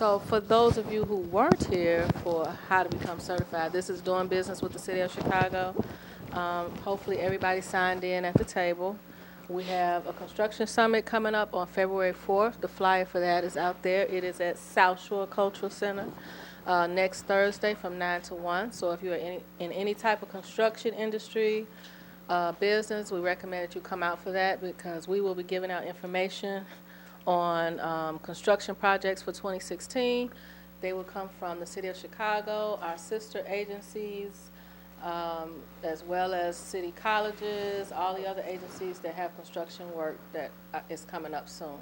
So for those of you who weren't here for how to become certified, this is doing business with the City of Chicago. Hopefully everybody signed in at the table. We have a construction summit coming up on February 4th. The flyer for that is out there. It is at South Shore Cultural Center next Thursday from 9 to 1. So if you're in any type of construction industry, business, we recommend that you come out for that because we will be giving out information on construction projects for 2016. They will come from the City of Chicago, our sister agencies, as well as city colleges, all the other agencies that have construction work that is coming up soon.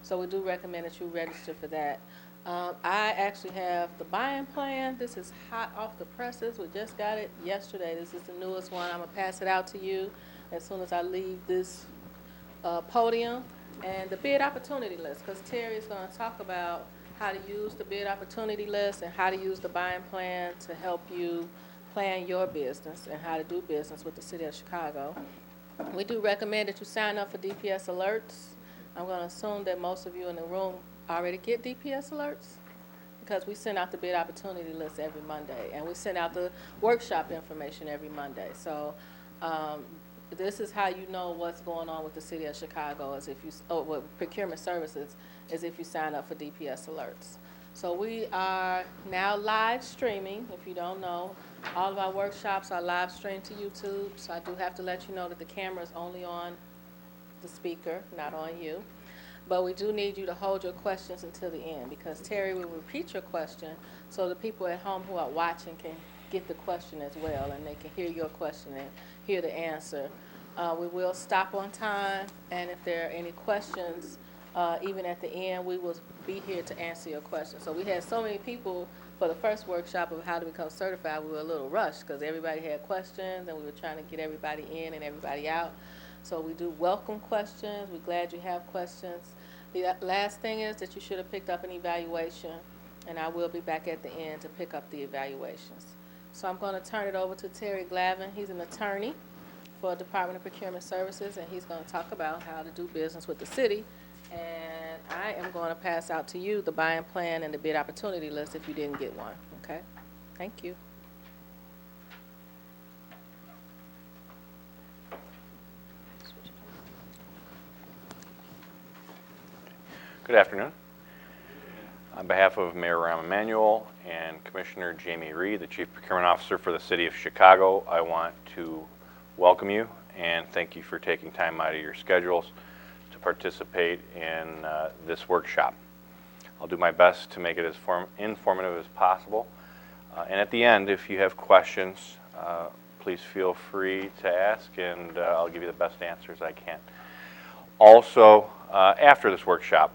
So we do recommend that you register for that. I actually have the buy-in plan. This is hot off the presses. We just got it yesterday. This is the newest one. I'm going to pass it out to you as soon as I leave this podium. And the bid opportunity list, because Terry is going to talk about how to use the bid opportunity list and how to use the buy-in plan to help you plan your business and how to do business with the City of Chicago. We do recommend that you sign up for DPS alerts. I'm going to assume that most of you in the room already get DPS alerts because we send out the bid opportunity list every Monday and we send out the workshop information every Monday. So this is how you know what's going on with the City of Chicago is if you, with procurement services, is if you sign up for DPS alerts. So we are now live streaming. If you don't know, all of our workshops are live streamed to YouTube. So I do have to let you know that the camera is only on the speaker, not on you. But we do need you to hold your questions until the end because Terry will repeat your question so the people at home who are watching can get the question as well and they can hear your question and hear the answer. We will stop on time, and if there are any questions, even at the end, we will be here to answer your questions. So we had so many people for the first workshop of how to become certified, we were a little rushed because everybody had questions and we were trying to get everybody in and everybody out. So we do welcome questions. We're glad you have questions. The last thing is that you should have picked up an evaluation, and I will be back at the end to pick up the evaluations. So I'm going to turn it over to Terry Glavin. He's an attorney for Department of Procurement Services, and he's going to talk about how to do business with the city. And I am going to pass out to you the buy-in plan and the bid opportunity list if you didn't get one, okay? Thank you. Good afternoon. On behalf of Mayor Rahm Emanuel and Commissioner Jamie Reed, the Chief Procurement Officer for the City of Chicago, I want to welcome you and thank you for taking time out of your schedules to participate in this workshop. I'll do my best to make it as informative as possible. And at the end, if you have questions, please feel free to ask and I'll give you the best answers I can. Also, after this workshop,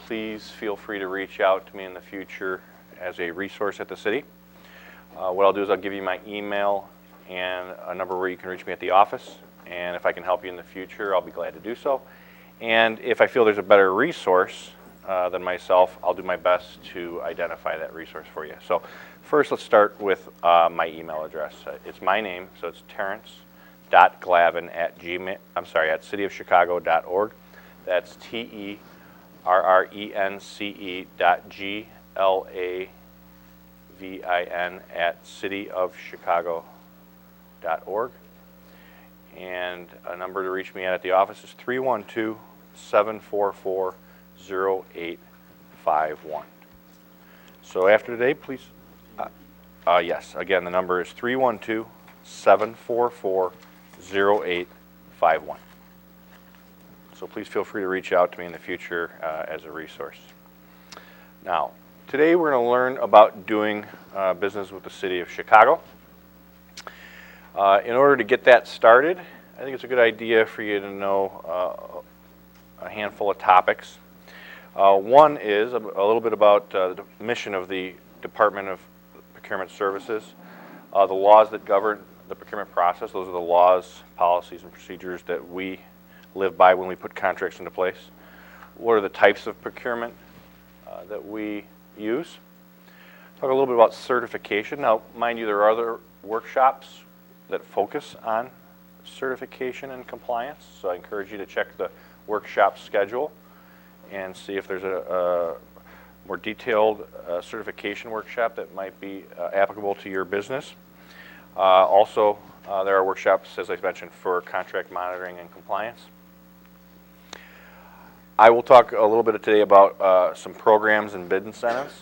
please feel free to reach out to me in the future as a resource at the city. What I'll do is I'll give you my email and a number where you can reach me at the office. And if I can help you in the future, I'll be glad to do so. And if I feel there's a better resource than myself, I'll do my best to identify that resource for you. So first, let's start with my email address. It's my name, so it's terrence.glavin at cityofchicago.org. That's TERRENCE.GLAVIN at cityofchicago.org. And a number to reach me at the office is 312-744-0851. So after today, please, yes, again, the number is 312-744-0851. So please feel free to reach out to me in the future as a resource. Now, today we're going to learn about doing business with the City of Chicago. In order to get that started, I think it's a good idea for you to know a handful of topics. One is a little bit about the mission of the Department of Procurement Services, the laws that govern the procurement process. Those are the laws, policies, and procedures that we live by when we put contracts into place. What are the types of procurement that we use? Talk a little bit about certification. Now, mind you, there are other workshops that focus on certification and compliance, so I encourage you to check the workshop schedule and see if there's more detailed certification workshop that might be applicable to your business. Also, there are workshops, as I mentioned, for contract monitoring and compliance. I will talk a little bit today about some programs and bid incentives.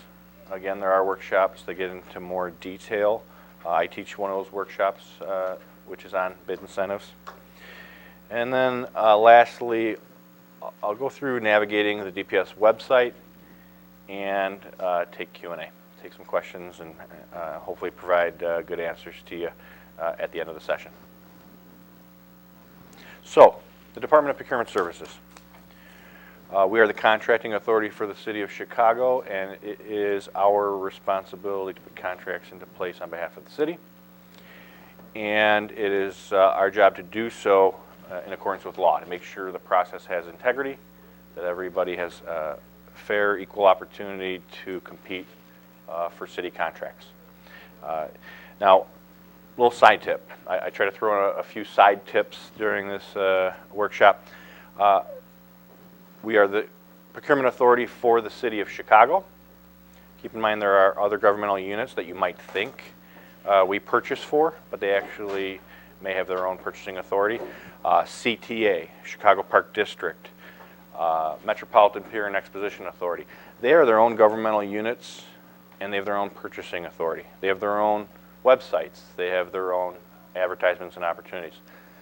Again, there are workshops that get into more detail. I teach one of those workshops, which is on bid incentives. And then lastly, I'll go through navigating the DPS website and take Q&A, take some questions, and hopefully provide good answers to you at the end of the session. So, the Department of Procurement Services. We are the contracting authority for the City of Chicago, and it is our responsibility to put contracts into place on behalf of the city. And it is our job to do so in accordance with law, to make sure the process has integrity, that everybody has fair, equal opportunity to compete for city contracts. Now, little side tip. I try to throw in a few side tips during this workshop. We are the procurement authority for the City of Chicago. Keep in mind there are other governmental units that you might think we purchase for, but they actually may have their own purchasing authority. CTA, Chicago Park District, Metropolitan Pier and Exposition Authority. They are their own governmental units, and they have their own purchasing authority. They have their own websites. They have their own advertisements and opportunities.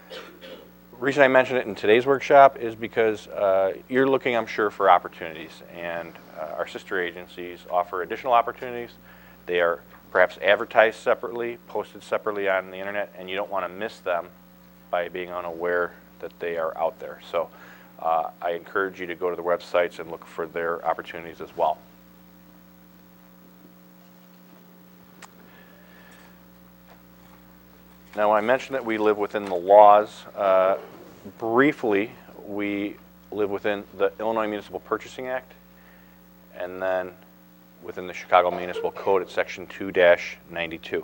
The reason I mention it in today's workshop is because you're looking, I'm sure, for opportunities, and our sister agencies offer additional opportunities. They are perhaps advertised separately, posted separately on the internet, and you don't want to miss them by being unaware that they are out there. So I encourage you to go to the websites and look for their opportunities as well. Now, when I mentioned that we live within the laws, briefly, we live within the Illinois Municipal Purchasing Act, and then within the Chicago Municipal Code at Section 2-92.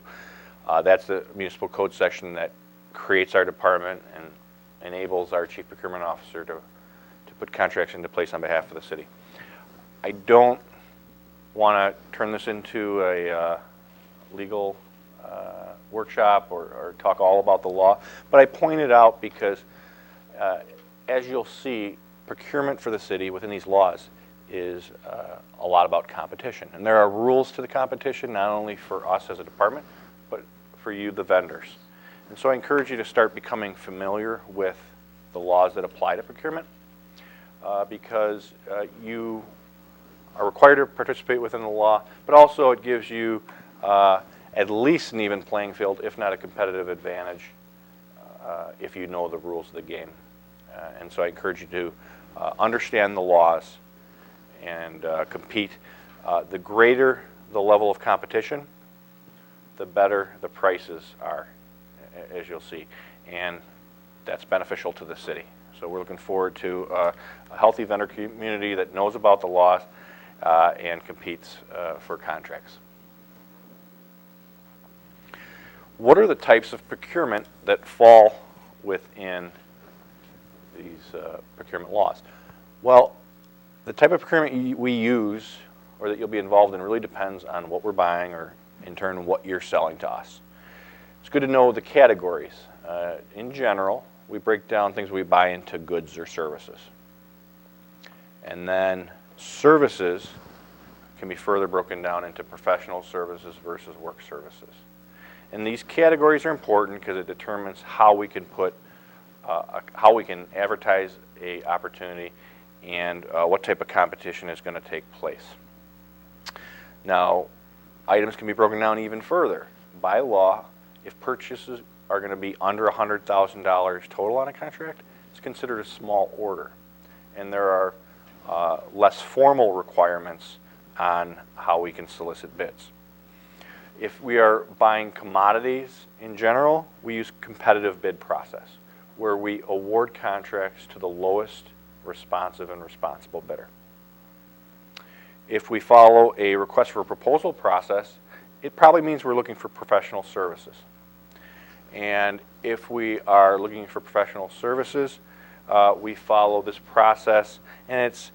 That's the municipal code section that creates our department and enables our chief procurement officer to put contracts into place on behalf of the city. I don't want to turn this into a legal workshop or talk all about the law, but I point it out because as you'll see, procurement for the city within these laws is a lot about competition. And there are rules to the competition, not only for us as a department, but for you, the vendors. And so I encourage you to start becoming familiar with the laws that apply to procurement because you are required to participate within the law, but also it gives you at least an even playing field, if not a competitive advantage, if you know the rules of the game. And so I encourage you to understand the laws and compete. The greater the level of competition, the better the prices are, as you'll see. And that's beneficial to the city. So we're looking forward to a healthy vendor community that knows about the laws and competes for contracts. What are the types of procurement that fall within these procurement laws? Well, the type of procurement we use or that you'll be involved in really depends on what we're buying or, in turn, what you're selling to us. It's good to know the categories. In general, we break down things we buy into goods or services. And then services can be further broken down into professional services versus work services. And these categories are important because it determines how we can advertise a opportunity and what type of competition is going to take place. Now, items can be broken down even further. By law, if purchases are going to be under $100,000 total on a contract, it's considered a small order. And there are less formal requirements on how we can solicit bids. If we are buying commodities in general, we use competitive bid process, where we award contracts to the lowest responsive and responsible bidder. If we follow a request for a proposal process, it probably means we're looking for professional services. And if we are looking for professional services, we follow this process, and it's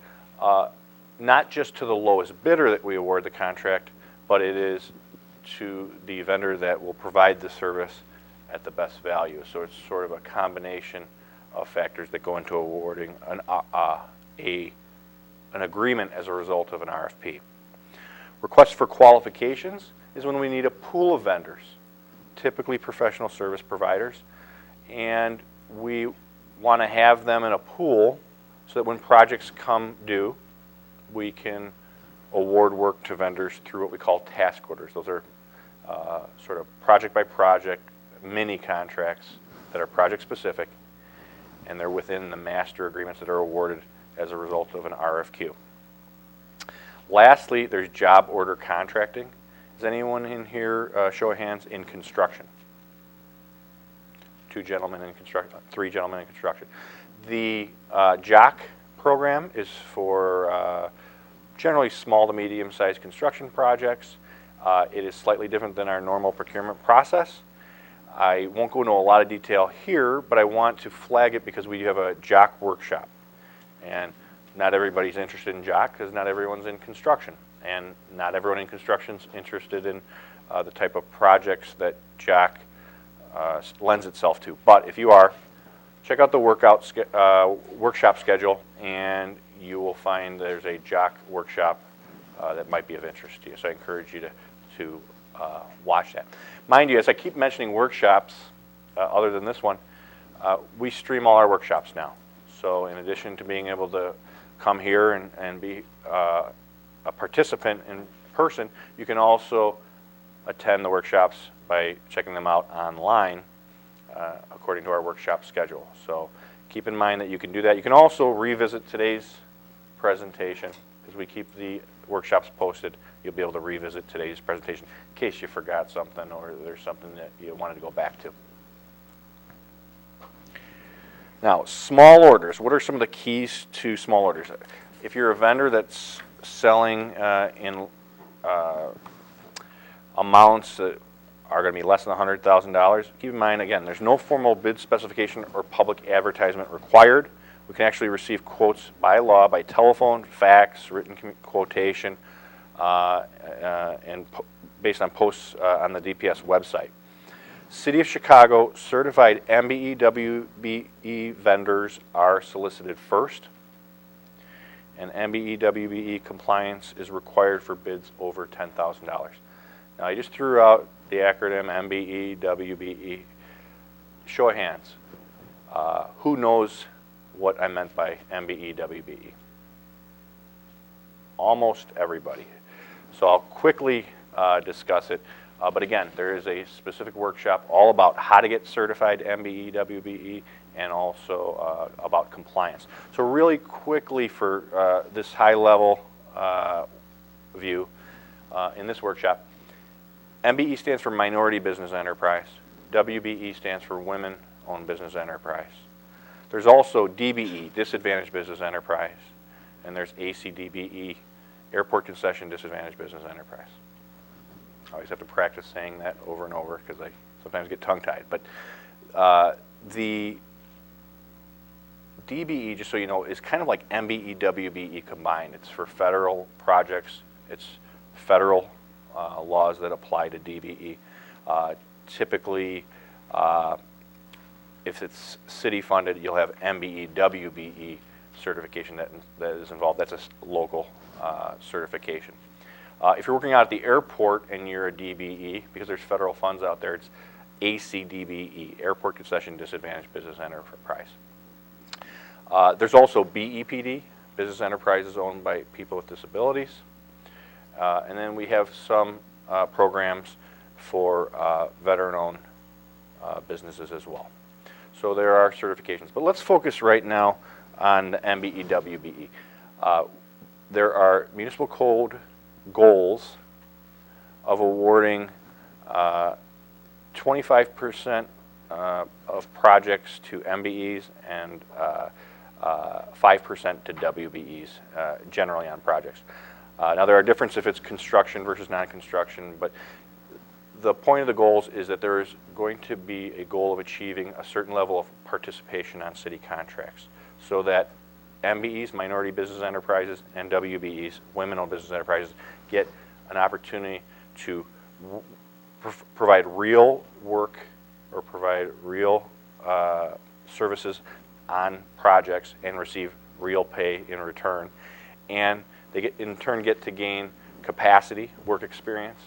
not just to the lowest bidder that we award the contract, but it is to the vendor that will provide the service at the best value. So it's sort of a combination of factors that go into awarding an agreement as a result of an RFP. Request for qualifications is when we need a pool of vendors, typically professional service providers, and we want to have them in a pool so that when projects come due, we can award work to vendors through what we call task orders. Those are sort of project by project mini contracts that are project specific, and they're within the master agreements that are awarded as a result of an RFQ. Lastly, there's job order contracting. Is anyone in here, show of hands, in construction? 2 gentlemen in construction, 3 gentlemen in construction. The JOC program is for generally small to medium-sized construction projects. It is slightly different than our normal procurement process. I won't go into a lot of detail here, but I want to flag it because we have a JOC workshop. And not everybody's interested in JOC because not everyone's in construction. And not everyone in construction is interested in the type of projects that JOC lends itself to. But if you are, check out the workshop schedule, and you will find there's a JOC workshop that might be of interest to you. So I encourage you to watch that. Mind you, as I keep mentioning workshops, other than this one, we stream all our workshops now. So in addition to being able to come here and be a participant in person, you can also attend the workshops by checking them out online according to our workshop schedule. So keep in mind that you can do that. You can also revisit today's presentation because we keep the workshops posted. You'll be able to revisit today's presentation in case you forgot something or there's something that you wanted to go back to. Now, small orders. What are some of the keys to small orders? If you're a vendor that's selling in amounts that are going to be less than $100,000, keep in mind, again, there's no formal bid specification or public advertisement required. We can actually receive quotes by law, by telephone, fax, written quotation, and based on posts on the DPS website. City of Chicago certified MBE, WBE vendors are solicited first, and MBE, WBE compliance is required for bids over $10,000. Now, I just threw out the acronym MBE, WBE. Show of hands. Who knows what I meant by MBE, WBE? Almost everybody. So I'll quickly discuss it. But again, there is a specific workshop all about how to get certified MBE, WBE, and also about compliance. So really quickly for this high-level view in this workshop, MBE stands for Minority Business Enterprise. WBE stands for Women-Owned Business Enterprise. There's also DBE, Disadvantaged Business Enterprise, and there's ACDBE, Airport Concession Disadvantaged Business Enterprise. I always have to practice saying that over and over because I sometimes get tongue-tied. But the DBE, just so you know, is kind of like MBE, WBE combined. It's for federal projects. It's federal laws that apply to DBE. Typically, if it's city-funded, you'll have MBE, WBE certification that is involved. That's a local certification. If you're working out at the airport and you're a DBE, because there's federal funds out there, it's ACDBE, Airport Concession Disadvantaged Business Enterprise. There's also BEPD, Business Enterprises owned by people with disabilities. And then we have some programs for veteran-owned businesses as well. So there are certifications. But let's focus right now on the MBE, WBE. There are municipal code goals of awarding 25% of projects to MBEs and 5% to WBEs, generally on projects. Now there are differences if it's construction versus non-construction, but the point of the goals is that there is going to be a goal of achieving a certain level of participation on city contracts so that MBEs, Minority Business Enterprises, and WBEs, Women-Owned Business Enterprises, get an opportunity to provide real work or provide real services on projects and receive real pay in return. And they in turn get to gain capacity, work experience,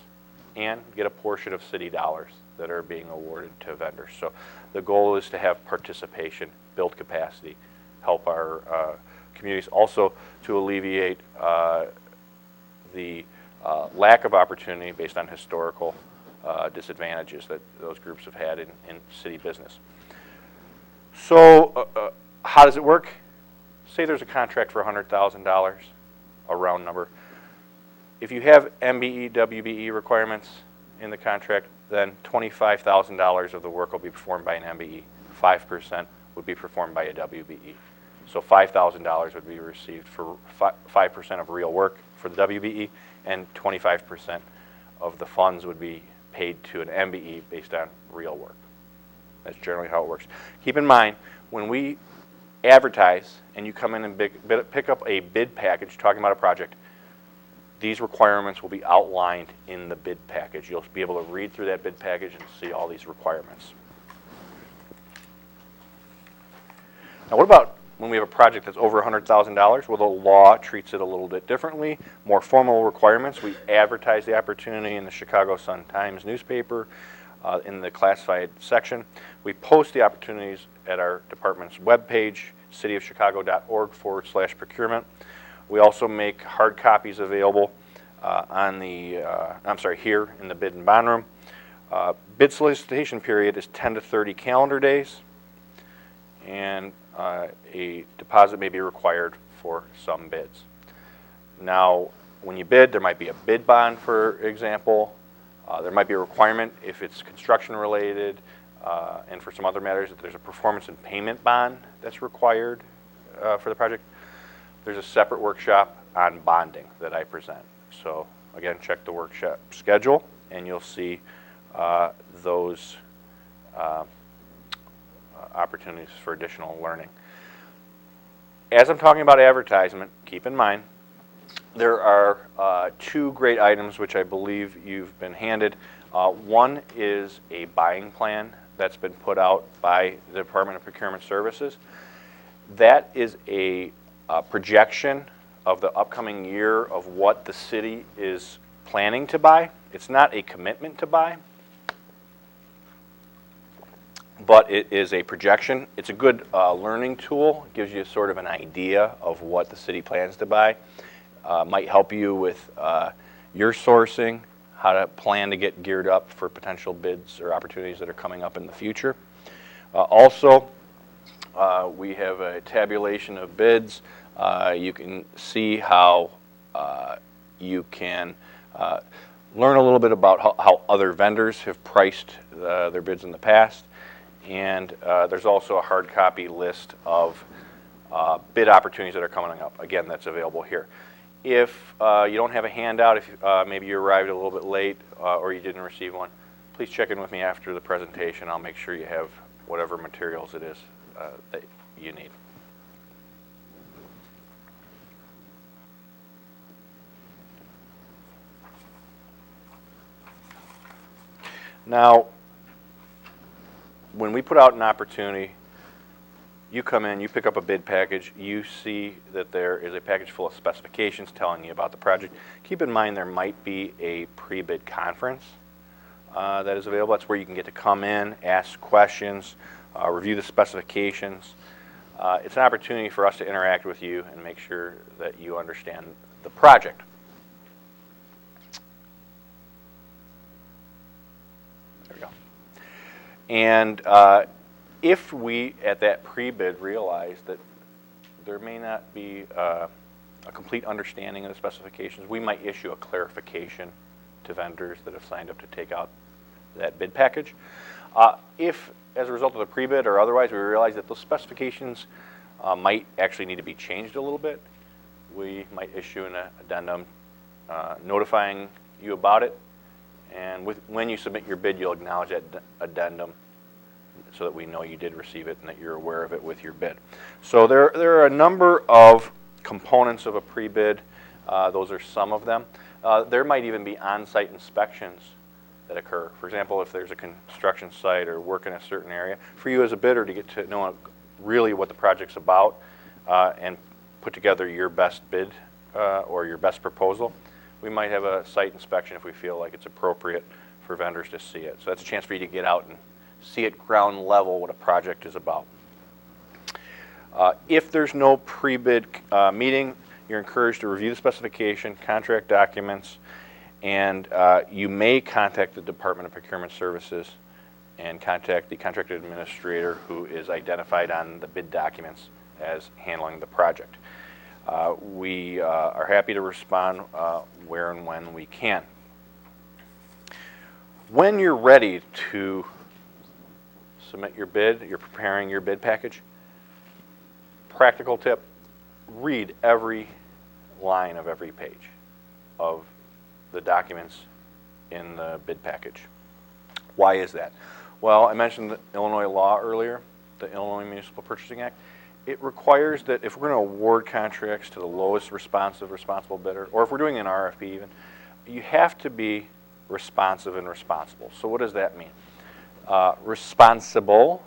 and get a portion of city dollars that are being awarded to vendors. So the goal is to have participation, build capacity, help our communities, also to alleviate the lack of opportunity based on historical disadvantages that those groups have had in city business. So how does it work? Say there's a contract for $100,000, a round number. If you have MBE, WBE requirements in the contract, then $25,000 of the work will be performed by an MBE. 5% would be performed by a WBE. So $5,000 would be received for 5% of real work for the WBE, and 25% of the funds would be paid to an MBE based on real work. That's generally how it works. Keep in mind, when we advertise and you come in and pick up a bid package talking about a project, these requirements will be outlined in the bid package. You'll be able to read through that bid package and see all these requirements. Now, what about when we have a project that's over $100,000? Well, the law treats it a little bit differently. More formal requirements. We advertise the opportunity in the Chicago Sun-Times newspaper in the classified section. We post the opportunities at our department's webpage, cityofchicago.org/procurement. We also make hard copies available here in the bid and bond room. Bid solicitation period is 10 to 30 calendar days, and a deposit may be required for some bids. Now, when you bid, there might be a bid bond, for example. There might be a requirement if it's construction related, and for some other matters, that there's a performance and payment bond that's required for the project. There's a separate workshop on bonding that I present. So again, check the workshop schedule and you'll see those opportunities for additional learning. As I'm talking about advertisement, keep in mind there are two great items which I believe you've been handed. One is a buying plan that's been put out by the Department of Procurement Services. That is a projection of the upcoming year of what the city is planning to buy. It's not a commitment to buy, but it is a projection. It's a good learning tool. It gives you sort of an idea of what the city plans to buy. Might help you with your sourcing, how to plan to get geared up for potential bids or opportunities that are coming up in the future. Also, we have a tabulation of bids. You can see how you can learn a little bit about how other vendors have priced their bids in the past. And there's also a hard copy list of bid opportunities that are coming up. Again, that's available here. If you don't have a handout, if maybe you arrived a little bit late or you didn't receive one, please check in with me after the presentation. I'll make sure you have whatever materials it is that you need. Now, when we put out an opportunity, you come in, you pick up a bid package, you see that there is a package full of specifications telling you about the project. Keep in mind there might be a pre-bid conference that is available. That's where you can get to come in, ask questions, review the specifications. It's an opportunity for us to interact with you and make sure that you understand the project. There we go. And if we, at that pre-bid, realize that there may not be a complete understanding of the specifications, we might issue a clarification to vendors that have signed up to take out that bid package. If, as a result of the pre-bid or otherwise, we realize that those specifications might actually need to be changed a little bit, we might issue an addendum notifying you about it. And when you submit your bid, you'll acknowledge that addendum so that we know you did receive it and that you're aware of it with your bid. So there are a number of components of a pre-bid. Those are some of them. There might even be on-site inspections that occur. For example, if there's a construction site or work in a certain area, for you as a bidder to get to know really what the project's about and put together your best bid or your best proposal, we might have a site inspection if we feel like it's appropriate for vendors to see it. So that's a chance for you to get out and see at ground level what a project is about. If there's no pre-bid meeting, you're encouraged to review the specification, contract documents, and you may contact the Department of Procurement Services and contact the contract administrator who is identified on the bid documents as handling the project. We are happy to respond where and when we can. When you're ready to submit your bid, you're preparing your bid package, practical tip, read every line of every page of the documents in the bid package. Why is that? Well, I mentioned the Illinois law earlier, the Illinois Municipal Purchasing Act. It requires that if we're going to award contracts to the lowest responsible bidder, or if we're doing an RFP even, you have to be responsive and responsible. So what does that mean? Responsible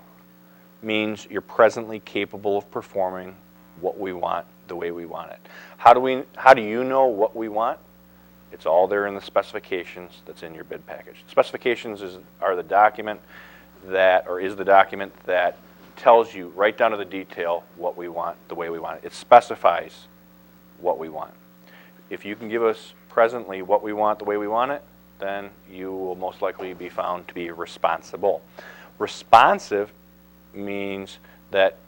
means you're presently capable of performing what we want the way we want it. How do you know what we want? It's all there in the specifications that's in your bid package. Specifications are the document that, or is the document that tells you right down to the detail what we want the way we want it. It specifies what we want. If you can give us presently what we want the way we want it, then you will most likely be found to be responsible. Responsive means that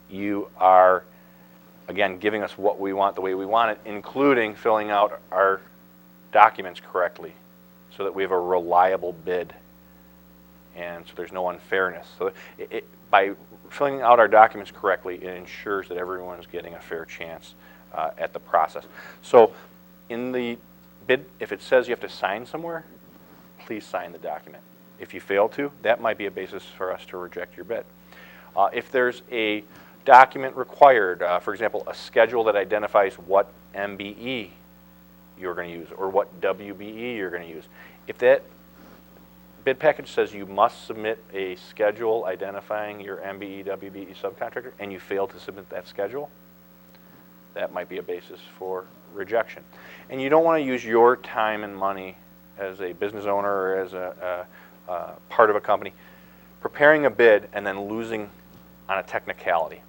you are, again, giving us what we want the way we want it, including filling out our documents correctly so that we have a reliable bid and so there's no unfairness. So by filling out our documents correctly, it ensures that everyone's getting a fair chance at the process. So in the bid, if it says you have to sign somewhere, please sign the document. If you fail to, that might be a basis for us to reject your bid. If there's a document required, for example, a schedule that identifies what MBE you're going to use or what WBE you're going to use, if that bid package says you must submit a schedule identifying your MBE, WBE subcontractor, and you fail to submit that schedule, that might be a basis for rejection. And you don't want to use your time and money as a business owner or as a part of a company preparing a bid and then losing on a technicality,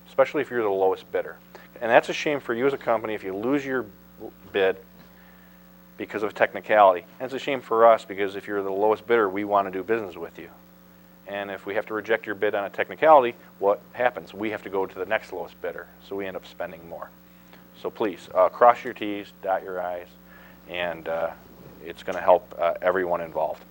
especially if you're the lowest bidder. And that's a shame for you as a company if you lose your bid because of technicality. And it's a shame for us because if you're the lowest bidder, we want to do business with you. And if we have to reject your bid on a technicality, what happens? We have to go to the next lowest bidder, so we end up spending more. So please, cross your T's, dot your I's, and it's going to help everyone involved.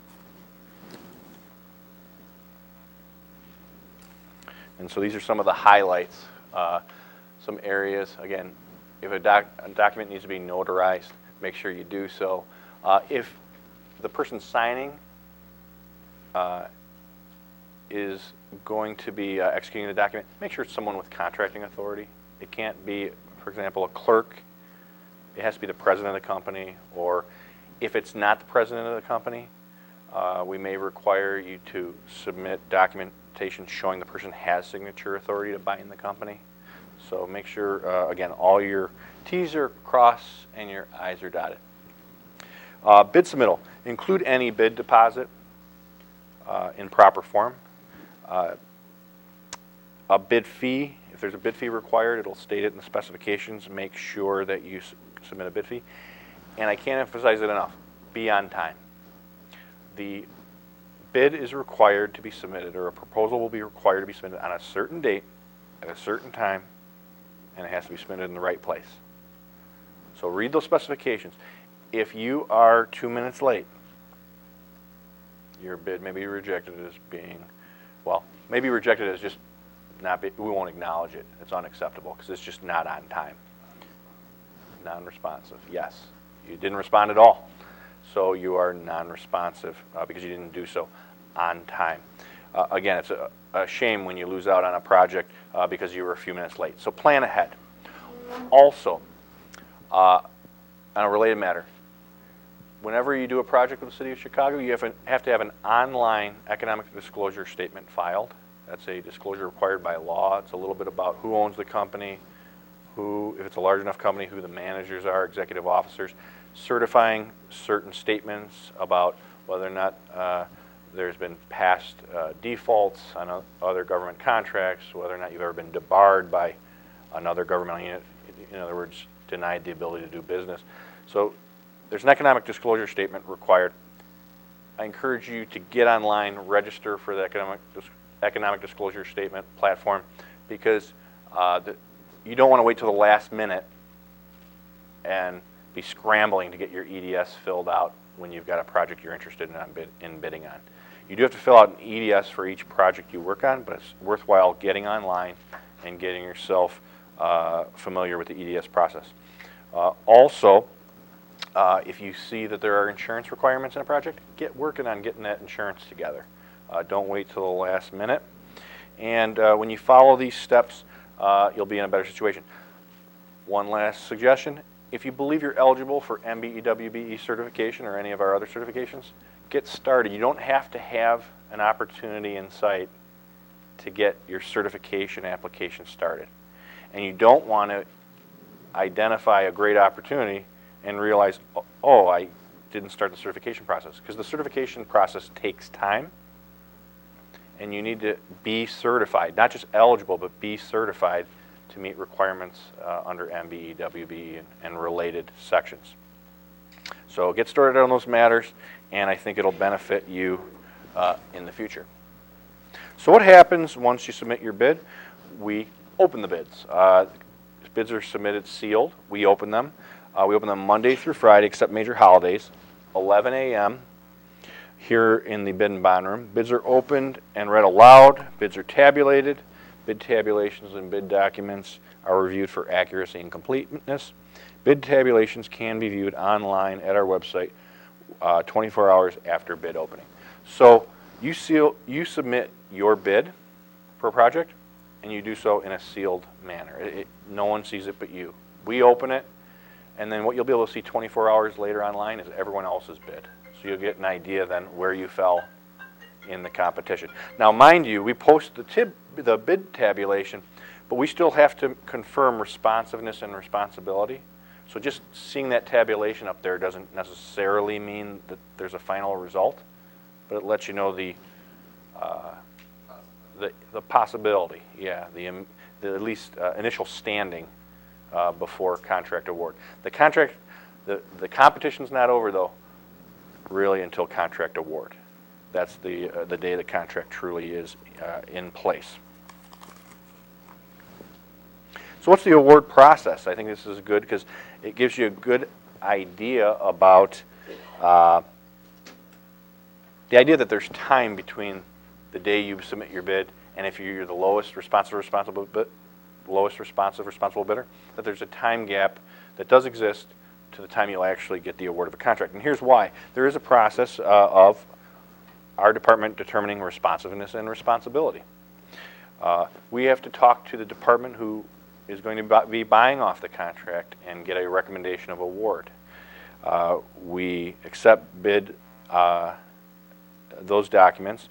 And so these are some of the highlights, some areas. Again, if a document needs to be notarized, make sure you do so. If the person signing is going to be executing the document, make sure it's someone with contracting authority. It can't be, for example, a clerk. It has to be the president of the company, or if it's not the president of the company, we may require you to submit documentation showing the person has signature authority to bind the company. So make sure, again, all your T's are crossed and your I's are dotted. Bid submittal. Include any bid deposit in proper form. A bid fee. If there's a bid fee required, it'll state it in the specifications. Make sure that you submit a bid fee. And I can't emphasize it enough. Be on time. The bid is required to be submitted, or a proposal will be required to be submitted on a certain date, at a certain time, and it has to be submitted in the right place. So read those specifications. If you are 2 minutes late, your bid may be rejected as being, well, maybe rejected as just not, we won't acknowledge it. It's unacceptable because it's just not on time. Non-responsive, yes. You didn't respond at all. So you are non-responsive because you didn't do so on time. Again, it's a shame when you lose out on a project because you were a few minutes late. So plan ahead. Also, on a related matter, whenever you do a project with the City of Chicago, you have to have an online economic disclosure statement filed. That's a disclosure required by law. It's a little bit about who owns the company, if it's a large enough company, who the managers are, executive officers, certifying certain statements about whether or not there's been past defaults on other government contracts, whether or not you've ever been debarred by another governmental unit, in other words, denied the ability to do business. So there's an economic disclosure statement required. I encourage you to get online, register for the economic disclosure statement platform, because you don't want to wait till the last minute and be scrambling to get your EDS filled out when you've got a project you're interested in bidding on. You do have to fill out an EDS for each project you work on, but it's worthwhile getting online and getting yourself familiar with the EDS process. Also, if you see that there are insurance requirements in a project, get working on getting that insurance together. Don't wait till the last minute. And when you follow these steps, you'll be in a better situation. One last suggestion: if you believe you're eligible for MBEWBE certification or any of our other certifications, get started. You don't have to have an opportunity in sight to get your certification application started. And you don't want to identify a great opportunity and realize, oh, I didn't start the certification process. Because the certification process takes time, and you need to be certified, not just eligible, but be certified to meet requirements under MBEWBE and related sections. So get started on those matters, and I think it'll benefit you in the future. So what happens once you submit your bid? We open the bids. Bids are submitted sealed. We open them. We open them Monday through Friday, except major holidays, 11 a.m. here in the bid and bond room. Bids are opened and read aloud. Bids are tabulated. Bid tabulations and bid documents are reviewed for accuracy and completeness. Bid tabulations can be viewed online at our website 24 hours after bid opening. So you submit your bid for a project, and you do so in a sealed manner. No one sees it but you. We open it, and then what you'll be able to see 24 hours later online is everyone else's bid. So you'll get an idea then where you fell in the competition. Now, mind you, we post the bid tabulation, but we still have to confirm responsiveness and responsibility. So just seeing that tabulation up there doesn't necessarily mean that there's a final result, but it lets you know the possibility, the at least initial standing before contract award. The competition's not over though, really, until contract award. That's the day the contract truly is in place. So what's the award process? I think this is good because it gives you a good idea about the idea that there's time between the day you submit your bid and if you're the lowest responsible bidder, that there's a time gap that does exist to the time you'll actually get the award of a contract. And here's why. There is a process of our department determining responsiveness and responsibility. We have to talk to the department who is going to be buying off the contract and get a recommendation of award. We accept bid those documents.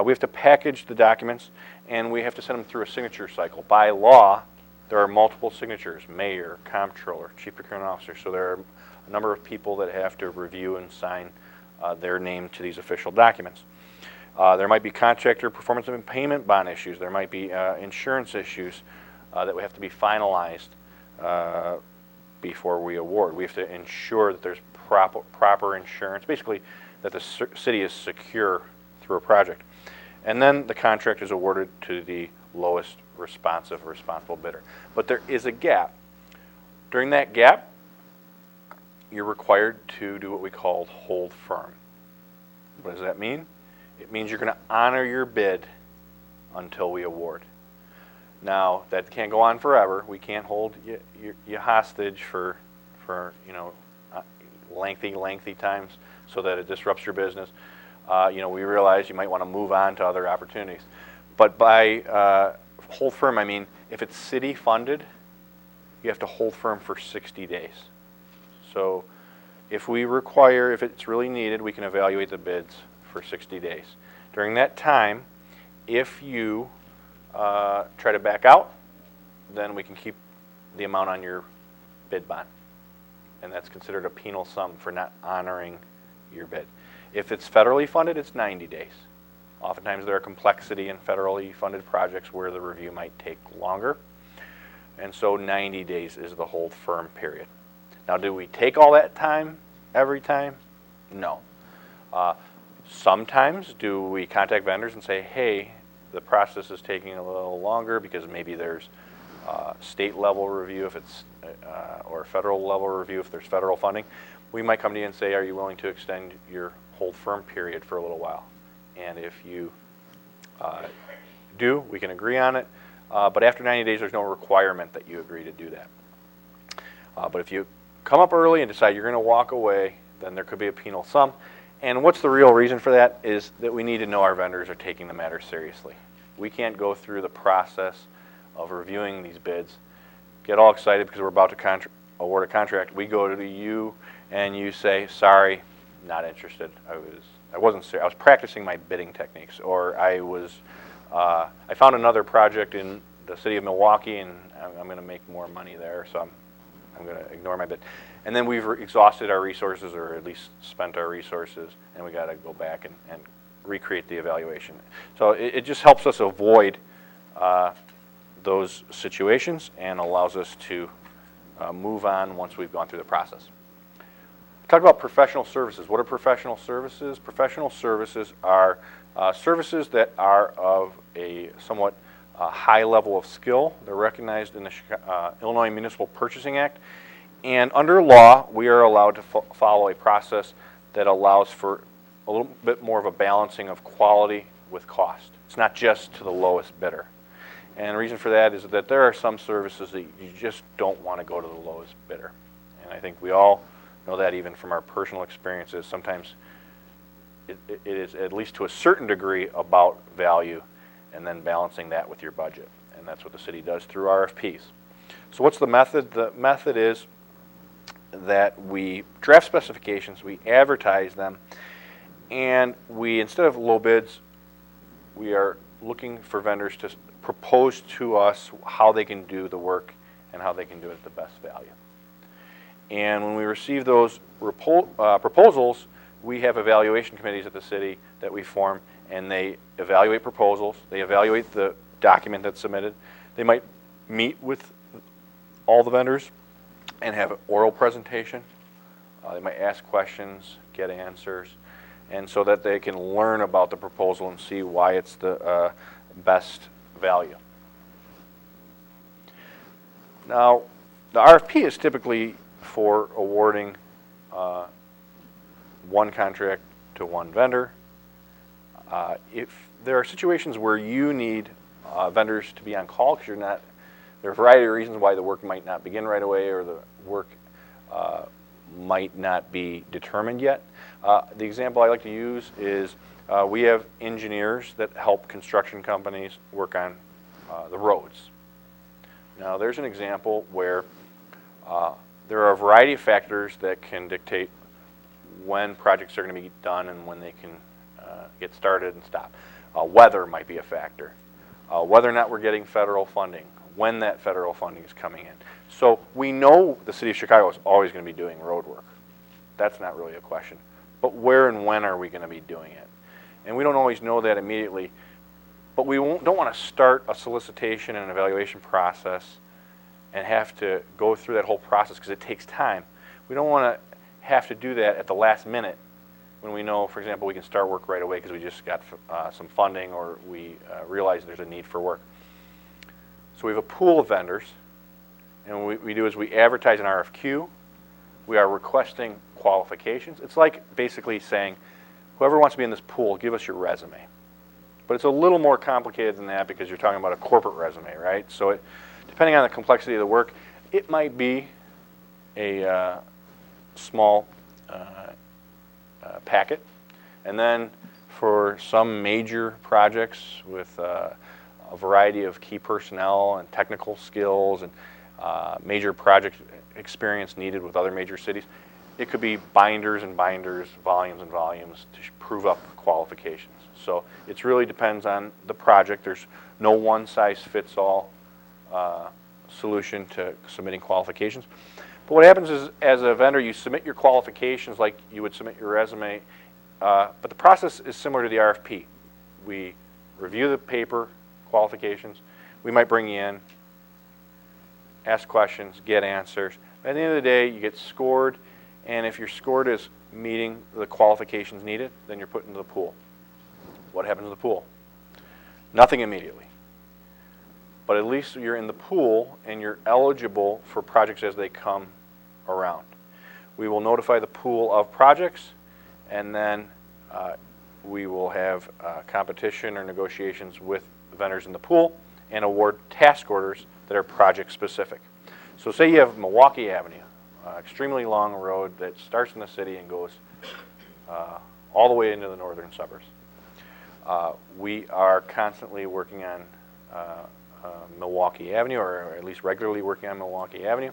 We have to package the documents, and we have to send them through a signature cycle. By law, there are multiple signatures: mayor, comptroller, chief procurement officer. So there are a number of people that have to review and sign their name to these official documents. There might be contractor performance and payment bond issues. There might be insurance issues that would have to be finalized before we award. We have to ensure that there's proper insurance, basically that the city is secure through a project. And then the contract is awarded to the lowest responsible bidder. But there is a gap. During that gap, you're required to do what we call hold firm. What does that mean? It means you're going to honor your bid until we award. Now, that can't go on forever. We can't hold you hostage for lengthy times so that it disrupts your business. we realize you might want to move on to other opportunities. But by hold firm, I mean if it's city funded, you have to hold firm for 60 days. So if it's really needed, we can evaluate the bids for 60 days. During that time, if you try to back out, then we can keep the amount on your bid bond. And that's considered a penal sum for not honoring your bid. If it's federally funded, it's 90 days. Oftentimes there are complexity in federally funded projects where the review might take longer. And so 90 days is the hold firm period. Now, do we take all that time every time? No. Sometimes do we contact vendors and say, hey, the process is taking a little longer because maybe there's state level review if it's or federal level review if there's federal funding. We might come to you and say, are you willing to extend your hold firm period for a little while? And if you do, we can agree on it. But after 90 days, there's no requirement that you agree to do that. But if you come up early and decide you're going to walk away, then there could be a penal sum. And what's the real reason for that is that we need to know our vendors are taking the matter seriously. We can't go through the process of reviewing these bids, get all excited because we're about to award a contract. We go to you and you say, sorry, not interested. I wasn't serious. I was practicing my bidding techniques, or I found another project in the city of Milwaukee and I'm going to make more money there, so I'm going to ignore my bid. And then we've exhausted our resources, or at least spent our resources, and we got to go back and recreate the evaluation. So it just helps us avoid those situations and allows us to move on once we've gone through the process. Talk about professional services. What are professional services? Professional services are services that are of a somewhat high level of skill. They're recognized in the Illinois Municipal Purchasing Act. And under law, we are allowed to follow a process that allows for a little bit more of a balancing of quality with cost. It's not just to the lowest bidder. And the reason for that is that there are some services that you just don't want to go to the lowest bidder. And I think we all know that even from our personal experiences. Sometimes it is, at least to a certain degree, about value and then balancing that with your budget. And that's what the city does through RFPs. So what's the method? The method is that we draft specifications, we advertise them, and we, instead of low bids, we are looking for vendors to propose to us how they can do the work and how they can do it at the best value. And when we receive those proposals, we have evaluation committees at the city that we form, and they evaluate proposals, they evaluate the document that's submitted, they might meet with all the vendors and have an oral presentation. They might ask questions, get answers, and so that they can learn about the proposal and see why it's the best value. Now, the RFP is typically for awarding one contract to one vendor. If there are situations where you need vendors to be on call because there are a variety of reasons why the work might not begin right away or the work might not be determined yet. The example I like to use is we have engineers that help construction companies work on the roads. Now there's an example where there are a variety of factors that can dictate when projects are going to be done and when they can get started and stop. Weather might be a factor. Whether or not we're getting federal funding, when that federal funding is coming in. So we know the city of Chicago is always going to be doing road work. That's not really a question. But where and when are we going to be doing it? And we don't always know that immediately. But we don't want to start a solicitation and an evaluation process and have to go through that whole process because it takes time. We don't want to have to do that at the last minute when we know, for example, we can start work right away because we just got some funding or we realize there's a need for work. So we have a pool of vendors, and what we do is we advertise an RFQ. We are requesting qualifications. It's like basically saying, whoever wants to be in this pool, give us your resume. But it's a little more complicated than that because you're talking about a corporate resume, right? So depending on the complexity of the work, it might be a small packet. And then for some major projects with a variety of key personnel and technical skills and major project experience needed with other major cities. It could be binders and binders, volumes and volumes to prove up qualifications. So it really depends on the project. There's no one-size-fits-all solution to submitting qualifications. But what happens is, as a vendor, you submit your qualifications like you would submit your resume, but the process is similar to the RFP. We review the paper qualifications. We might bring you in, ask questions, get answers. At the end of the day, you get scored, and if you're scored as meeting the qualifications needed, then you're put into the pool. What happens in the pool? Nothing immediately. But at least you're in the pool and you're eligible for projects as they come around. We will notify the pool of projects, and then we will have competition or negotiations with vendors in the pool and award task orders that are project specific. So say you have Milwaukee Avenue, extremely long road that starts in the city and goes all the way into the northern suburbs. We are constantly working on Milwaukee Avenue, or at least regularly working on Milwaukee Avenue.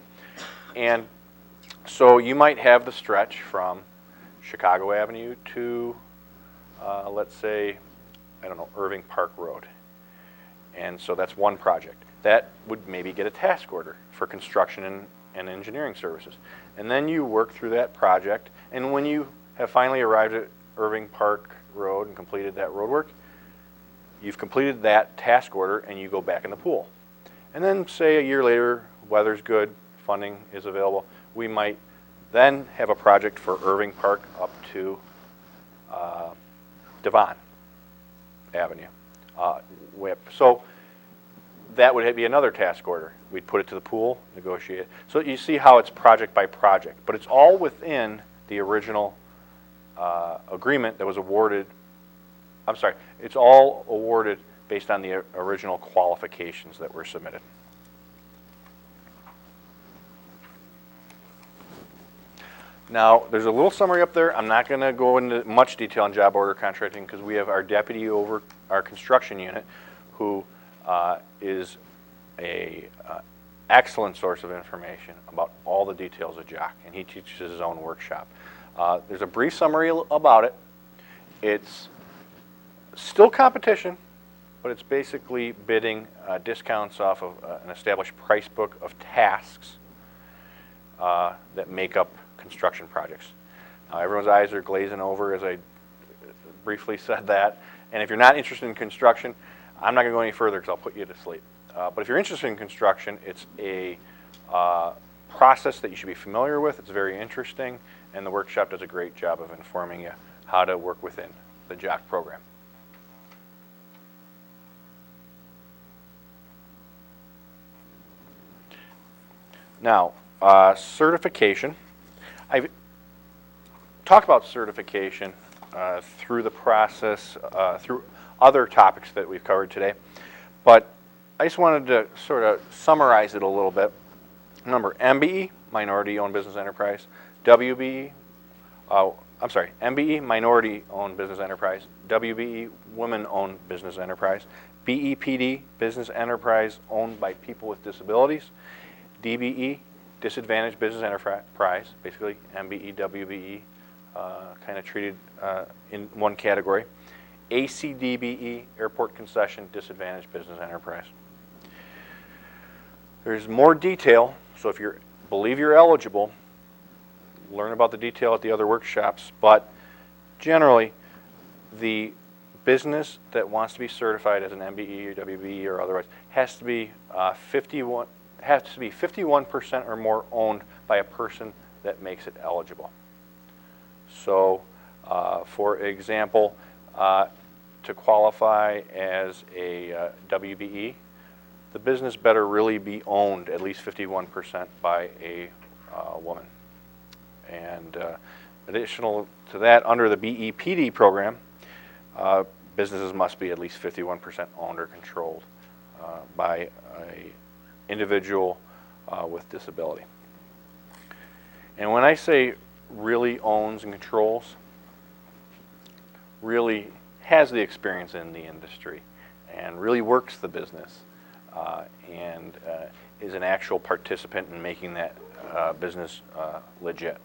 And so you might have the stretch from Chicago Avenue to, let's say, I don't know, Irving Park Road. And so that's one project. That would maybe get a task order for construction and engineering services. And then you work through that project, and when you have finally arrived at Irving Park Road and completed that road work, you've completed that task order and you go back in the pool. And then say a year later, weather's good, funding is available, we might then have a project for Irving Park up to Devon Avenue. So that would be another task order. We'd put it to the pool, negotiate it. So you see how it's project by project, but it's all within the original agreement that was awarded. I'm sorry, it's all awarded based on the original qualifications that were submitted. Now, there's a little summary up there. I'm not going to go into much detail on job order contracting because we have our deputy over our construction unit who is a excellent source of information about all the details of JOC, and he teaches his own workshop. There's a brief summary about it. It's still competition, but it's basically bidding discounts off of an established price book of tasks that make up construction projects. Everyone's eyes are glazing over as I briefly said that. And if you're not interested in construction, I'm not going to go any further because I'll put you to sleep. But if you're interested in construction, it's a process that you should be familiar with. It's very interesting, and the workshop does a great job of informing you how to work within the JOC program. Now, certification. I've talked about certification through the process, through other topics that we've covered today, but I just wanted to sort of summarize it a little bit. Remember, MBE, Minority-Owned Business Enterprise, WBE, MBE, Minority-Owned Business Enterprise, WBE, Women-Owned Business Enterprise, BEPD, Business Enterprise Owned by People with Disabilities, DBE, Disadvantaged Business Enterprise, basically MBE, WBE, kind of treated in one category. ACDBE, Airport Concession Disadvantaged Business Enterprise. There's more detail, so if you believe you're eligible, learn about the detail at the other workshops, but generally, the business that wants to be certified as an MBE or WBE or otherwise has to be 51% or more owned by a person that makes it eligible. So, for example, to qualify as a WBE, the business better really be owned at least 51% by a woman. And additional to that, under the BEPD program, businesses must be at least 51% owned or controlled by an individual with disability. And when I say really owns and controls, really has the experience in the industry and really works the business and is an actual participant in making that business legit.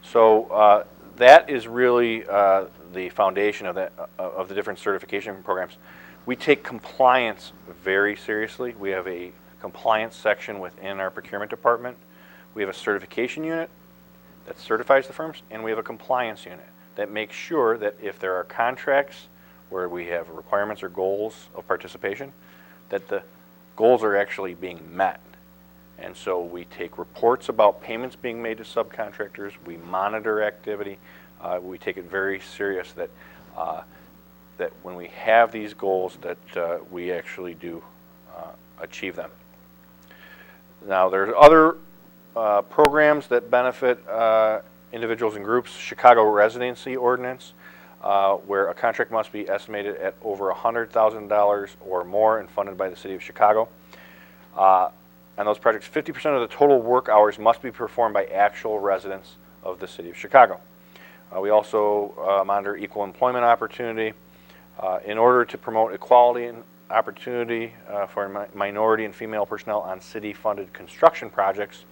So that is really the foundation of the different certification programs. We take compliance very seriously. We have a compliance section within our procurement department. We have a certification unit that certifies the firms, and we have a compliance unit that makes sure that if there are contracts where we have requirements or goals of participation, that the goals are actually being met. And so we take reports about payments being made to subcontractors. We monitor activity. We take it very serious that that when we have these goals that we actually do achieve them. Now there's other programs that benefit individuals and groups. Chicago Residency Ordinance, where a contract must be estimated at over $100,000 or more and funded by the City of Chicago. On those projects, 50% of the total work hours must be performed by actual residents of the City of Chicago. We also monitor equal employment opportunity. In order to promote equality and opportunity for minority and female personnel on city-funded construction projects,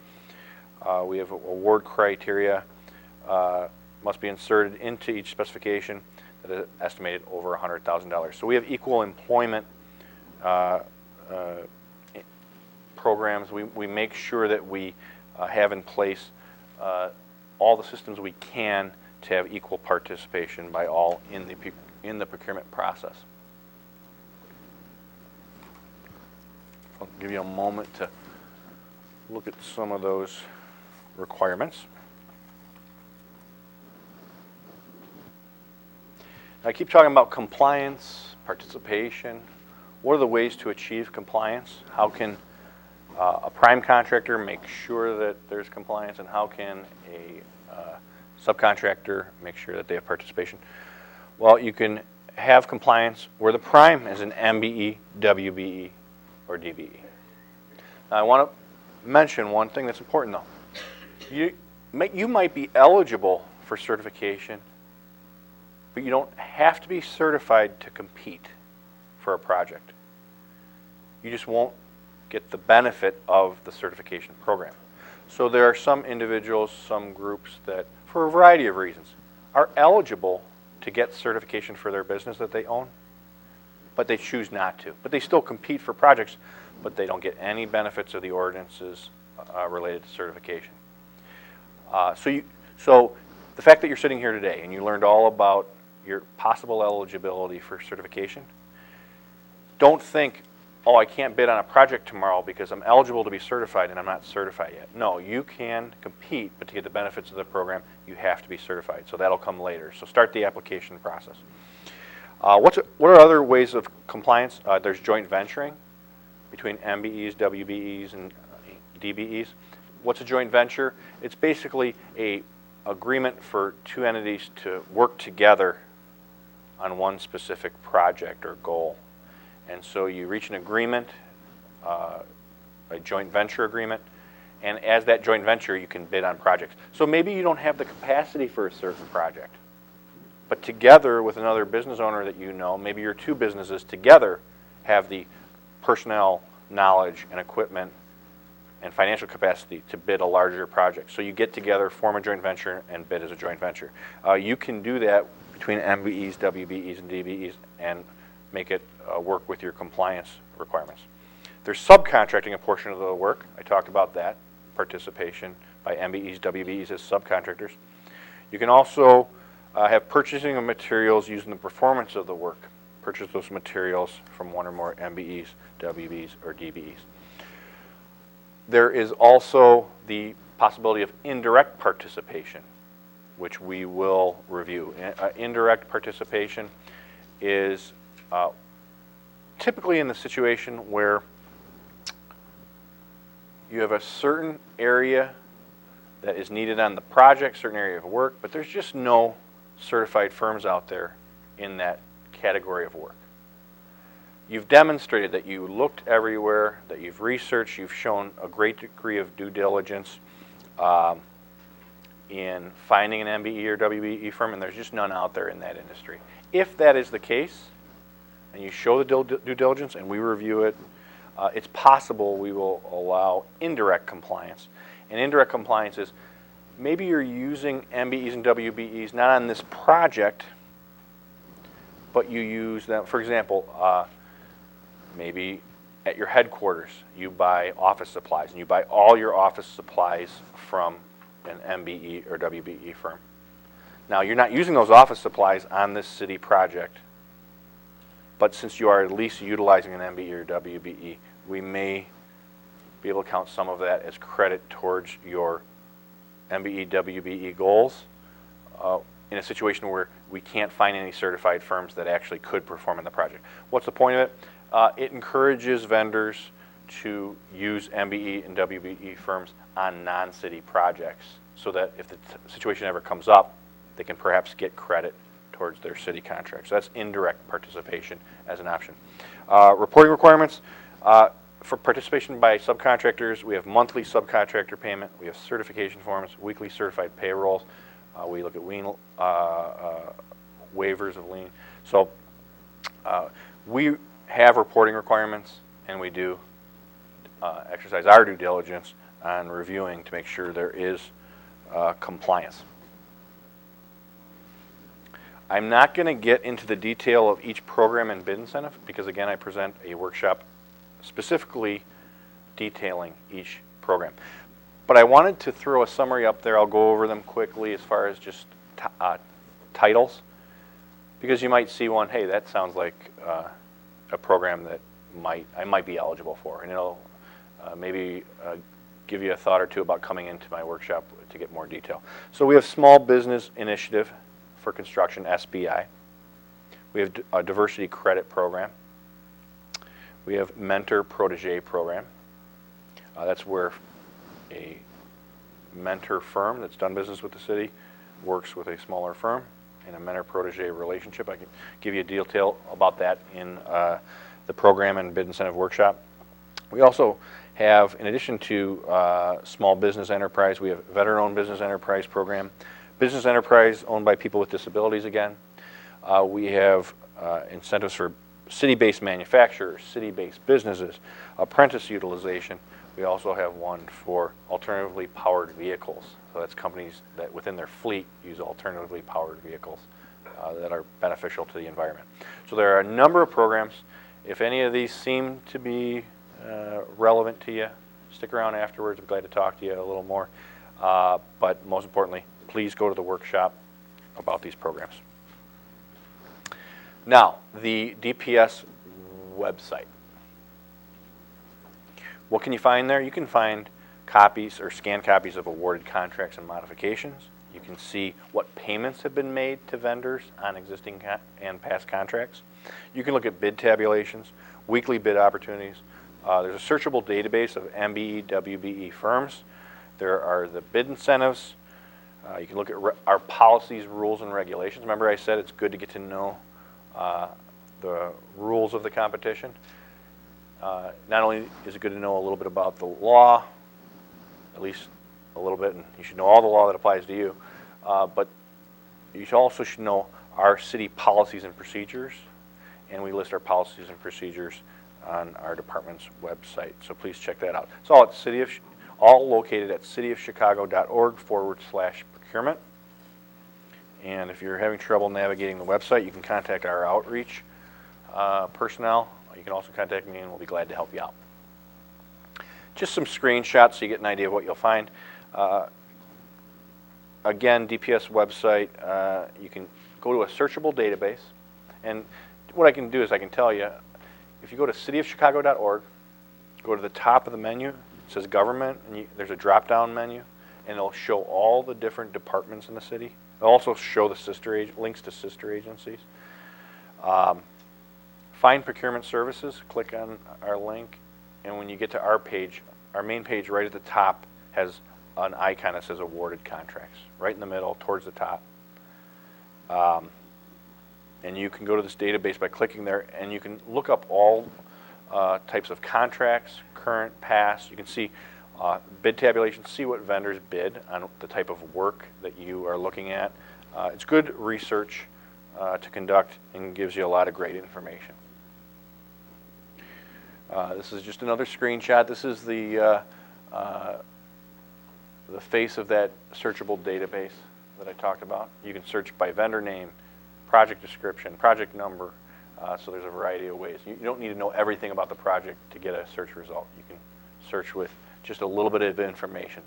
we have award criteria must be inserted into each specification that is estimated over $100,000. So we have equal employment programs. We make sure that we have in place all the systems we can to have equal participation by all in the procurement process. I'll give you a moment to look at some of those requirements. I keep talking about compliance, participation. What are the ways to achieve compliance? How can a prime contractor make sure that there's compliance, and how can a subcontractor make sure that they have participation? Well, you can have compliance where the prime is an MBE, WBE, or DBE. Now, I want to mention one thing that's important, though. You might be eligible for certification, but you don't have to be certified to compete for a project. You just won't get the benefit of the certification program. So there are some individuals, some groups that, for a variety of reasons, are eligible to get certification for their business that they own, but they choose not to. But they still compete for projects, but they don't get any benefits of the ordinances related to certification. So the fact that you're sitting here today and you learned all about your possible eligibility for certification, don't think, oh, I can't bid on a project tomorrow because I'm eligible to be certified and I'm not certified yet. No, you can compete, but to get the benefits of the program, you have to be certified. So that'll come later. So start the application process. What are other ways of compliance? There's joint venturing between MBEs, WBEs, and DBEs. What's a joint venture? It's basically an agreement for two entities to work together on one specific project or goal. And so you reach an agreement, a joint venture agreement, and as that joint venture, you can bid on projects. So maybe you don't have the capacity for a certain project, but together with another business owner that you know, maybe your two businesses together have the personnel, knowledge, and equipment and financial capacity to bid a larger project. So you get together, form a joint venture, and bid as a joint venture. You can do that between MBEs, WBEs, and DBEs and make it work with your compliance requirements. There's subcontracting a portion of the work. I talked about that, participation by MBEs, WBEs as subcontractors. You can also have purchasing of materials used in the performance of the work. Purchase those materials from one or more MBEs, WBEs, or DBEs. There is also the possibility of indirect participation, which we will review. Indirect participation is typically in the situation where you have a certain area that is needed on the project, certain area of work, but there's just no certified firms out there in that category of work. You've demonstrated that you looked everywhere, that you've researched, you've shown a great degree of due diligence in finding an MBE or WBE firm, and there's just none out there in that industry. If that is the case, and you show the due diligence and we review it, it's possible we will allow indirect compliance. And indirect compliance is maybe you're using MBEs and WBEs not on this project, but you use them, for example, maybe at your headquarters you buy office supplies and you buy all your office supplies from an MBE or WBE firm. Now you're not using those office supplies on this city project, but since you are at least utilizing an MBE or WBE, we may be able to count some of that as credit towards your MBE, WBE goals in a situation where we can't find any certified firms that actually could perform in the project. What's the point of it? It encourages vendors to use MBE and WBE firms on non-city projects so that if the situation ever comes up, they can perhaps get credit towards their city contracts. So that's indirect participation as an option. Reporting requirements. For participation by subcontractors, we have monthly subcontractor payment, we have certification forms, weekly certified payrolls, we look at waivers of lien. So we have reporting requirements, and we do exercise our due diligence on reviewing to make sure there is compliance. I'm not going to get into the detail of each program and bid incentive because, again, I present a workshop specifically detailing each program. But I wanted to throw a summary up there. I'll go over them quickly as far as just titles, because you might see one, hey, that sounds like a program that I might be eligible for, and it'll maybe give you a thought or two about coming into my workshop to get more detail. So we have Small Business Initiative for Construction, SBI. We have a Diversity Credit Program. We have Mentor Protege Program. That's where a mentor firm that's done business with the city works with a smaller firm in a mentor-protege relationship. I can give you a detail about that in the program and bid incentive workshop. We also have, in addition to small business enterprise, we have veteran-owned business enterprise program, business enterprise owned by people with disabilities again. We have incentives for city-based manufacturers, city-based businesses, apprentice utilization. We also have one for alternatively powered vehicles. So that's companies that within their fleet use alternatively powered vehicles that are beneficial to the environment. So there are a number of programs. If any of these seem to be relevant to you, stick around afterwards. I'm glad to talk to you a little more. But most importantly, please go to the workshop about these programs. Now, the DPS website. What can you find there? You can find copies or scanned copies of awarded contracts and modifications. You can see what payments have been made to vendors on existing and past contracts. You can look at bid tabulations, weekly bid opportunities. There's a searchable database of MBE, WBE firms. There are the bid incentives. You can look at our policies, rules, and regulations. Remember I said it's good to get to know the rules of the competition. Not only is it good to know a little bit about the law, at least a little bit, and you should know all the law that applies to you, but you also should know our city policies and procedures, and we list our policies and procedures on our department's website, so please check that out. It's all located at cityofchicago.org/procurement. And if you're having trouble navigating the website, you can contact our outreach personnel. You can also contact me, and we'll be glad to help you out. Just some screenshots so you get an idea of what you'll find. Again, DPS website, you can go to a searchable database. And what I can do is I can tell you, if you go to cityofchicago.org, go to the top of the menu, it says government, and there's a drop-down menu, and it'll show all the different departments in the city. It'll also show the links to sister agencies. Find Procurement Services, click on our link, and when you get to our page, our main page right at the top has an icon that says awarded contracts, right in the middle, towards the top. And you can go to this database by clicking there, and you can look up all types of contracts, current, past. You can see bid tabulation, see what vendors bid on the type of work that you are looking at. It's good research to conduct and gives you a lot of great information. This is just another screenshot. This is the face of that searchable database that I talked about. You can search by vendor name, project description, project number, so there's a variety of ways. You don't need to know everything about the project to get a search result. You can search with just a little bit of information.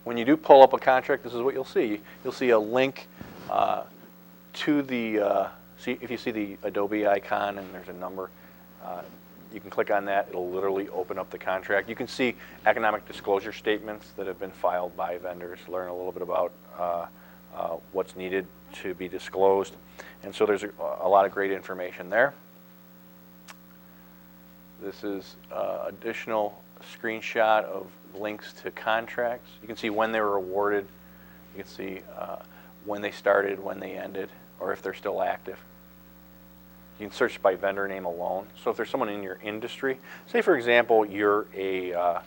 When you do pull up a contract, this is what you'll see. You'll see a link to the, if you see the Adobe icon and there's a number, you can click on that. It'll literally open up the contract. You can see economic disclosure statements that have been filed by vendors, learn a little bit about what's needed to be disclosed. And so there's a lot of great information there. This is additional screenshot of links to contracts. You can see when they were awarded. You can see when they started, when they ended, or if they're still active. You can search by vendor name alone. So if there's someone in your industry, say for example, you're a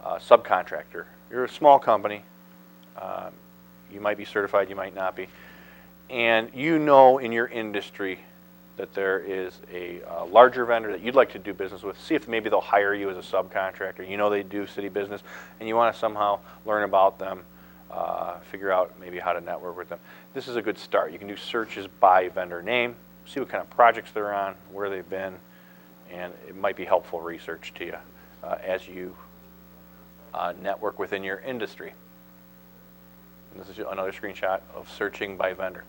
subcontractor. You're a small company. You might be certified, you might not be. And you know in your industry that there is a larger vendor that you'd like to do business with. See if maybe they'll hire you as a subcontractor. You know they do city business, and you want to somehow learn about them, figure out maybe how to network with them. This is a good start. You can do searches by vendor name, see what kind of projects they're on, where they've been, and it might be helpful research to you as you network within your industry. And this is another screenshot of searching by vendor.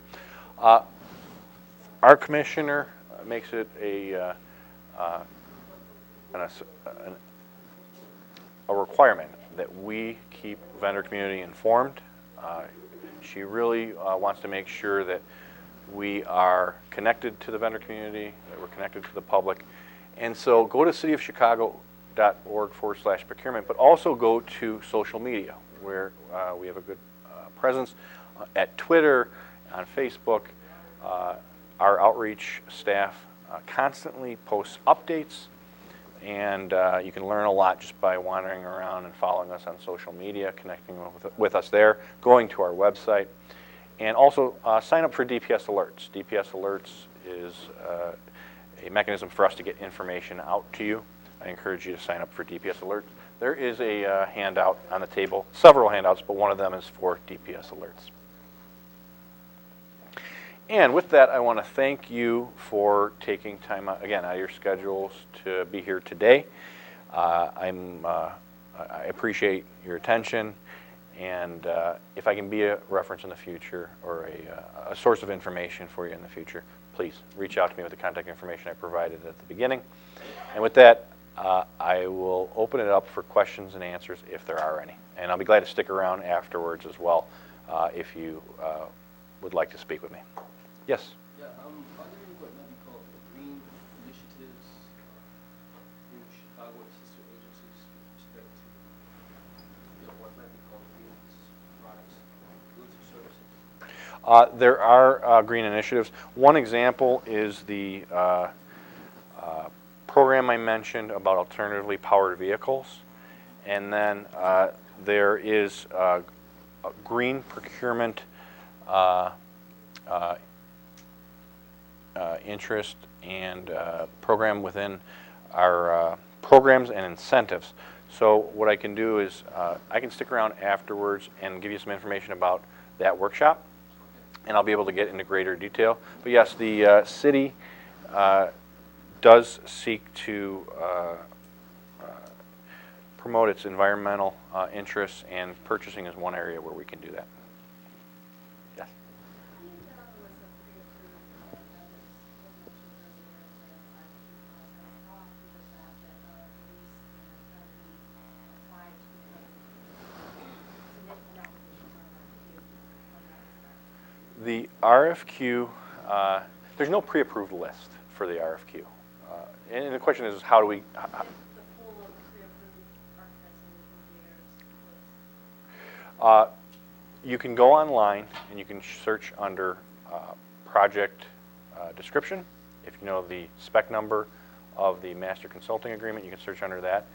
Our commissioner makes it a requirement that we keep vendor community informed. She really wants to make sure that we are connected to the vendor community, that we're connected to the public. And so go to cityofchicago.org/procurement, but also go to social media where we have a good presence at Twitter, on Facebook. Our outreach staff constantly posts updates, and you can learn a lot just by wandering around and following us on social media, connecting with us there, going to our website, and also sign up for DPS Alerts. DPS Alerts is a mechanism for us to get information out to you. I encourage you to sign up for DPS Alerts. There is a handout on the table, several handouts, but one of them is for DPS Alerts. And with that, I want to thank you for taking time out, again, out of your schedules to be here today. I appreciate your attention, and if I can be a reference in the future or a source of information for you in the future, please reach out to me with the contact information I provided at the beginning. And with that, I will open it up for questions and answers if there are any. And I'll be glad to stick around afterwards as well if you would like to speak with me. Yes? Yeah, are there what might be called green initiatives through Chicago and sister agencies with respect to what might be called green products, goods or services? There are green initiatives. One example is the program I mentioned about alternatively powered vehicles. And then there is a green procurement interest and program within our programs and incentives. So what I can do is I can stick around afterwards and give you some information about that workshop, and I'll be able to get into greater detail. But yes, the city does seek to promote its environmental interests, and purchasing is one area where we can do that. Yes? The RFQ, there's no pre-approved list for the RFQ. And the question is, how do we... You can go online and you can search under project description. If you know the spec number of the master consulting agreement, you can search under that.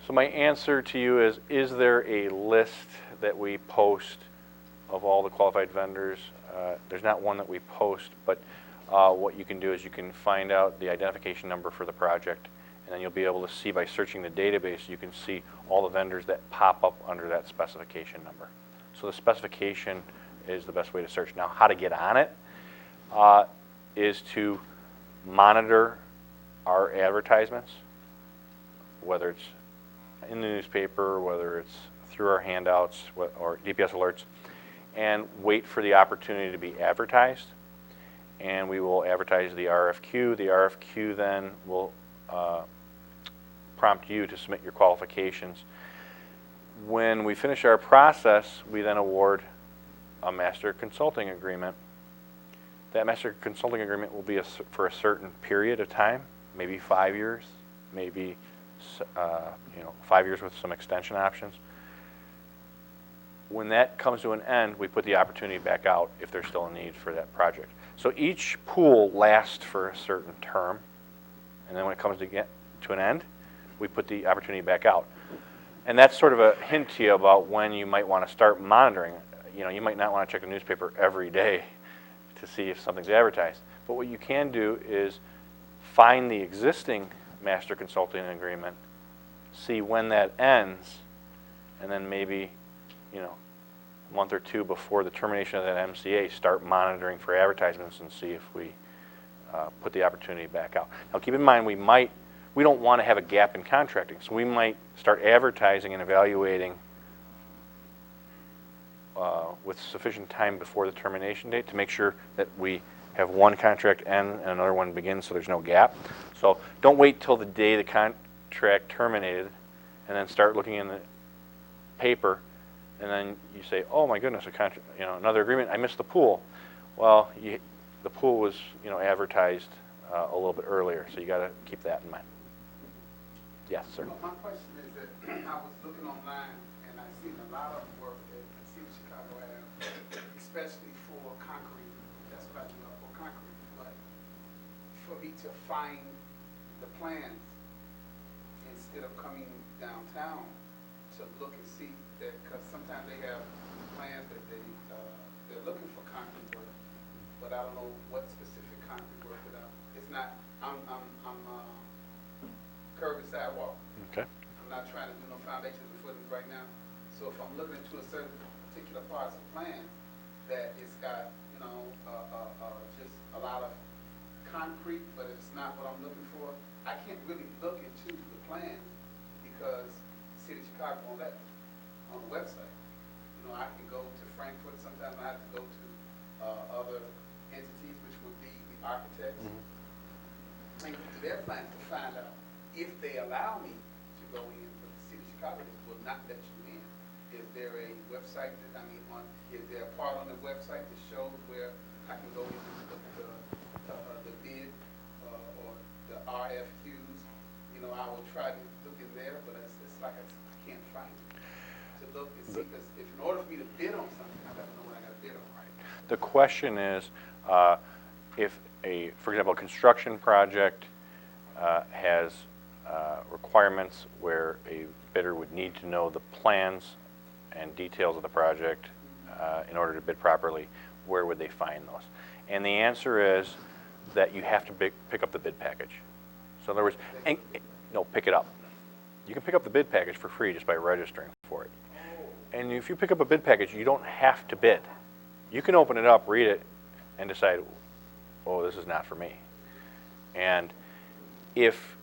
So my answer to you is there a list that we post of all the qualified vendors. There's not one that we post, but what you can do is you can find out the identification number for the project, and then you'll be able to see by searching the database, you can see all the vendors that pop up under that specification number. So the specification is the best way to search. Now, how to get on it is to monitor our advertisements, whether it's in the newspaper, whether it's through our handouts or DPS alerts, and wait for the opportunity to be advertised. And we will advertise the RFQ. The RFQ then will prompt you to submit your qualifications. When we finish our process, we then award a master consulting agreement. That master consulting agreement will be for a certain period of time, maybe 5 years, maybe 5 years with some extension options. When that comes to an end, we put the opportunity back out if there's still a need for that project. So each pool lasts for a certain term, and then when it comes to an end, we put the opportunity back out. And that's sort of a hint to you about when you might want to start monitoring. You might not want to check the newspaper every day to see if something's advertised. But what you can do is find the existing master consulting agreement, see when that ends, and then maybe, a month or two before the termination of that MCA, start monitoring for advertisements and see if we put the opportunity back out. Now, keep in mind, we don't want to have a gap in contracting, so we might start advertising and evaluating with sufficient time before the termination date to make sure that we have one contract end and another one begin, so there's no gap. So don't wait till the day the contract terminated and then start looking in the paper, and then you say, oh my goodness, another agreement, I missed the pool. Well, the pool was advertised a little bit earlier, so you got to keep that in mind. Yes, sir. My question is that I was looking online and I seen a lot of work that the city of Chicago have, especially for concrete. That's what I do for concrete. But for me to find the plans instead of coming downtown to look and see that, because sometimes they have plans that they're looking for concrete work, but I don't know what specific concrete work that it's not. I'm curb and sidewalk. Okay. I'm not trying to do no foundations and footings right now. So if I'm looking into a certain particular parts of plans that it's got, just a lot of concrete, but it's not what I'm looking for, I can't really look into the plans because the city of Chicago won't let me on the website. I can go to Frankfurt. Sometimes I have to go to other entities, which would be the architects, and to their plans to find out if they allow me to go in, but the city of Chicago will not let you in. Is there a website is there a part on the website that shows where I can go in and look at the bid or the RFQs? I will try to look in there, but it's like I can't find it to look and see, because in order for me to bid on something, I got to know what I got to bid on. Right. The question is, if for example, a construction project has requirements where a bidder would need to know the plans and details of the project in order to bid properly, where would they find those? And the answer is that you have to pick up the bid package. So in other words, pick it up. You can pick up the bid package for free just by registering for it. And if you pick up a bid package, you don't have to bid. You can open it up, read it, and decide, oh, this is not for me. And if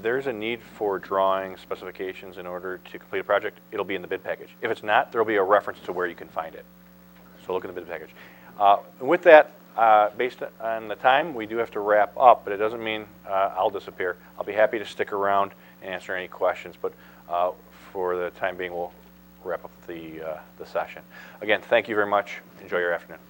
there's a need for drawing specifications in order to complete a project, it'll be in the bid package. If it's not, there'll be a reference to where you can find it. So look in the bid package. With that, based on the time, we do have to wrap up, but it doesn't mean I'll disappear. I'll be happy to stick around and answer any questions, but for the time being, we'll wrap up the session. Again, thank you very much. Enjoy your afternoon.